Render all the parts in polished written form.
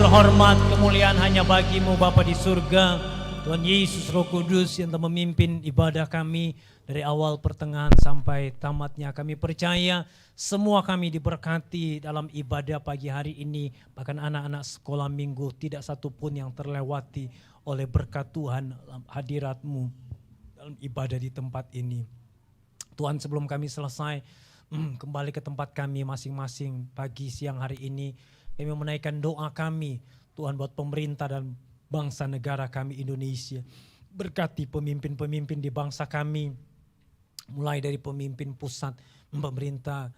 hormat, kemuliaan hanya bagi-Mu Bapa di surga. Tuhan Yesus Roh Kudus yang telah memimpin ibadah kami dari awal pertengahan sampai tamatnya. Kami percaya semua kami diberkati dalam ibadah pagi hari ini. Bahkan anak-anak sekolah minggu tidak satu pun yang terlewati oleh berkat Tuhan dalam hadirat-Mu dalam ibadah di tempat ini. Tuhan, sebelum kami selesai kembali ke tempat kami masing-masing pagi siang hari ini, kami menaikkan doa kami Tuhan buat pemerintah dan bangsa negara kami Indonesia. Berkati pemimpin-pemimpin di bangsa kami, mulai dari pemimpin pusat, pemerintah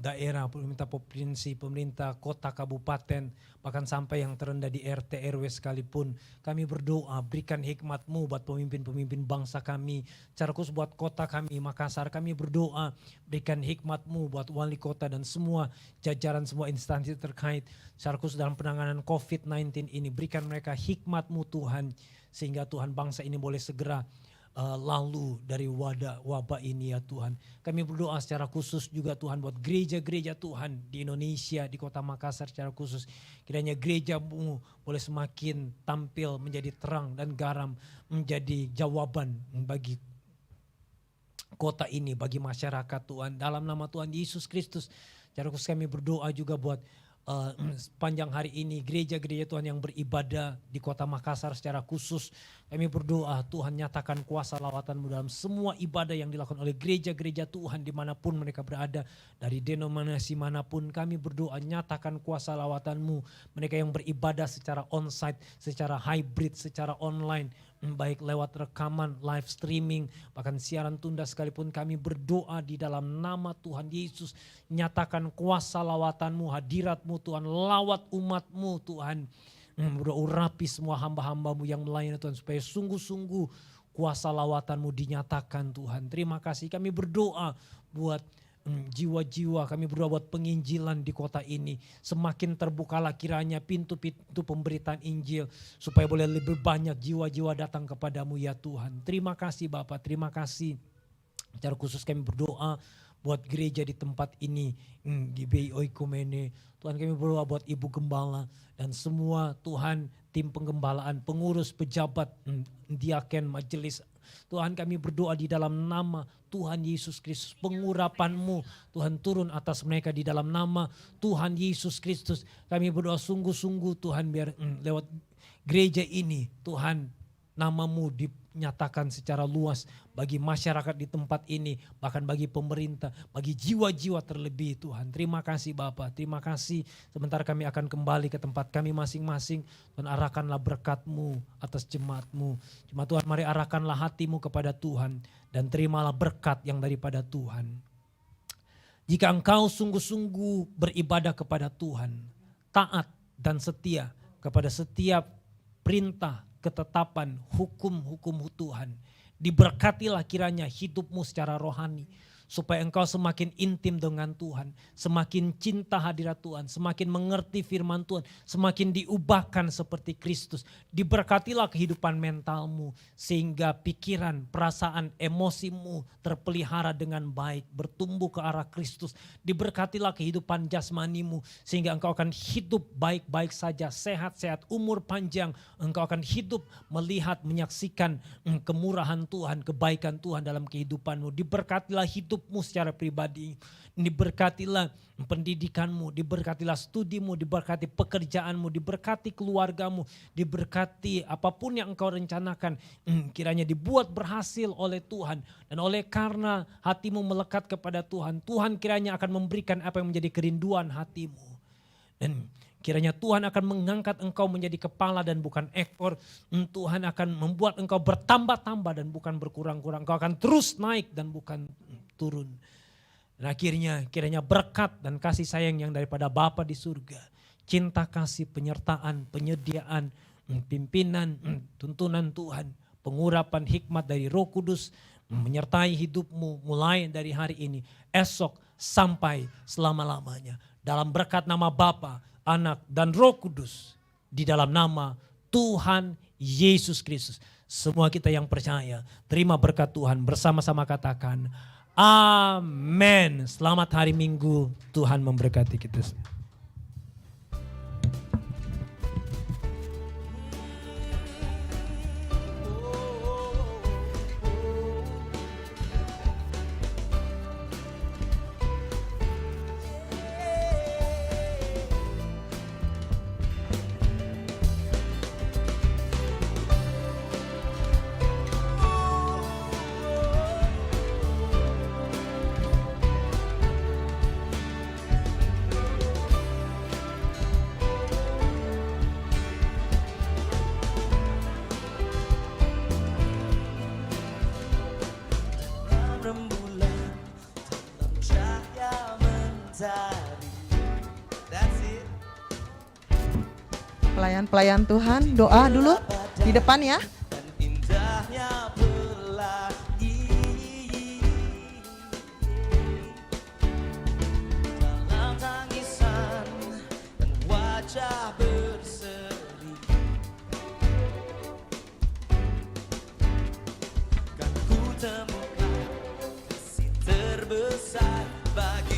daerah, pemerintah provinsi, pemerintah kota, kabupaten, bahkan sampai yang terendah di RT RW sekalipun. Kami berdoa, berikan hikmat-Mu buat pemimpin-pemimpin bangsa kami. Secara khusus buat kota kami Makassar, kami berdoa, berikan hikmat-Mu buat wali kota dan semua jajaran, semua instansi terkait. Secara khusus dalam penanganan COVID-19 ini, berikan mereka hikmat-Mu Tuhan, sehingga Tuhan bangsa ini boleh segera lalu dari wabah ini ya Tuhan. Kami berdoa secara khusus juga Tuhan buat gereja-gereja Tuhan di Indonesia, di kota Makassar secara khusus. Kiranya gereja-Mu boleh semakin tampil menjadi terang dan garam, menjadi jawaban bagi kota ini, bagi masyarakat Tuhan. Dalam nama Tuhan Yesus Kristus, secara khusus kami berdoa juga buat sepanjang hari ini gereja-gereja Tuhan yang beribadah di kota Makassar secara khusus. Kami berdoa Tuhan nyatakan kuasa lawatan-Mu dalam semua ibadah yang dilakukan oleh gereja-gereja Tuhan dimanapun mereka berada. Dari denominasi manapun kami berdoa nyatakan kuasa lawatan-Mu. Mereka yang beribadah secara onsite, secara hybrid, secara online, baik lewat rekaman, live streaming, bahkan siaran tunda sekalipun, kami berdoa di dalam nama Tuhan Yesus. Nyatakan kuasa lawatan-Mu, hadirat-Mu Tuhan, lawat umat-Mu Tuhan. Urapi semua hamba-hamba-Mu yang melayani Tuhan, supaya sungguh-sungguh kuasa lawatan-Mu dinyatakan Tuhan. Terima kasih, kami berdoa buat jiwa-jiwa, kami berdoa buat penginjilan di kota ini. Semakin terbukalah kiranya pintu-pintu pemberitaan Injil, supaya boleh lebih banyak jiwa-jiwa datang kepadamu ya Tuhan. Terima kasih Bapak, terima kasih. Secara khusus kami berdoa buat gereja di tempat ini, di BI Oikumene. Tuhan, kami berdoa buat Ibu Gembala dan semua Tuhan tim penggembalaan, pengurus, pejabat, diaken, majelis. Tuhan, kami berdoa di dalam nama Tuhan Yesus Kristus, pengurapan-Mu Tuhan turun atas mereka di dalam nama Tuhan Yesus Kristus. Kami berdoa sungguh-sungguh Tuhan, biar lewat gereja ini Tuhan nama-Mu dinyatakan secara luas bagi masyarakat di tempat ini, bahkan bagi pemerintah, bagi jiwa-jiwa terlebih Tuhan. Terima kasih Bapak, terima kasih. Sebentar kami akan kembali ke tempat kami masing-masing. Tuhan, arahkanlah berkat-Mu atas jemaat-Mu. Jemaat Tuhan, mari arahkanlah hatimu kepada Tuhan dan terimalah berkat yang daripada Tuhan. Jika engkau sungguh-sungguh beribadah kepada Tuhan, taat dan setia kepada setiap perintah, ketetapan, hukum-hukum Tuhan, diberkatilah kiranya hidupmu secara rohani, supaya engkau semakin intim dengan Tuhan, semakin cinta hadirat Tuhan, semakin mengerti firman Tuhan, semakin diubahkan seperti Kristus. Diberkatilah kehidupan mentalmu, sehingga pikiran, perasaan, emosimu terpelihara dengan baik, bertumbuh ke arah Kristus. Diberkatilah kehidupan jasmanimu, sehingga engkau akan hidup baik-baik saja, sehat-sehat, umur panjang. Engkau akan hidup melihat, menyaksikan kemurahan Tuhan, kebaikan Tuhan dalam kehidupanmu. Diberkatilah hidupmu secara pribadi, diberkatilah pendidikanmu, diberkatilah studimu, diberkati pekerjaanmu, diberkati keluargamu, diberkati apapun yang engkau rencanakan, kiranya dibuat berhasil oleh Tuhan. Dan oleh karena hatimu melekat kepada Tuhan, Tuhan kiranya akan memberikan apa yang menjadi kerinduan hatimu. Dan kiranya Tuhan akan mengangkat engkau menjadi kepala dan bukan ekor. Tuhan akan membuat engkau bertambah-tambah dan bukan berkurang-kurang. Engkau akan terus naik dan bukan turun. Dan akhirnya kiranya berkat dan kasih sayang yang daripada Bapa di surga, cinta kasih, penyertaan, penyediaan, pimpinan, tuntunan Tuhan, pengurapan hikmat dari Roh Kudus menyertai hidupmu mulai dari hari ini, esok sampai selama-lamanya. Dalam berkat nama Bapa, Anak dan Roh Kudus, di dalam nama Tuhan Yesus Kristus. Semua kita yang percaya terima berkat Tuhan, bersama-sama katakan amin. Selamat hari Minggu, Tuhan memberkati kita semua. pelayan-pelayan Tuhan doa dulu di depan ya. Dan indahnya pelangi dalam tangisan dan wajah berseri, kan ku temukan kasih terbesar bagi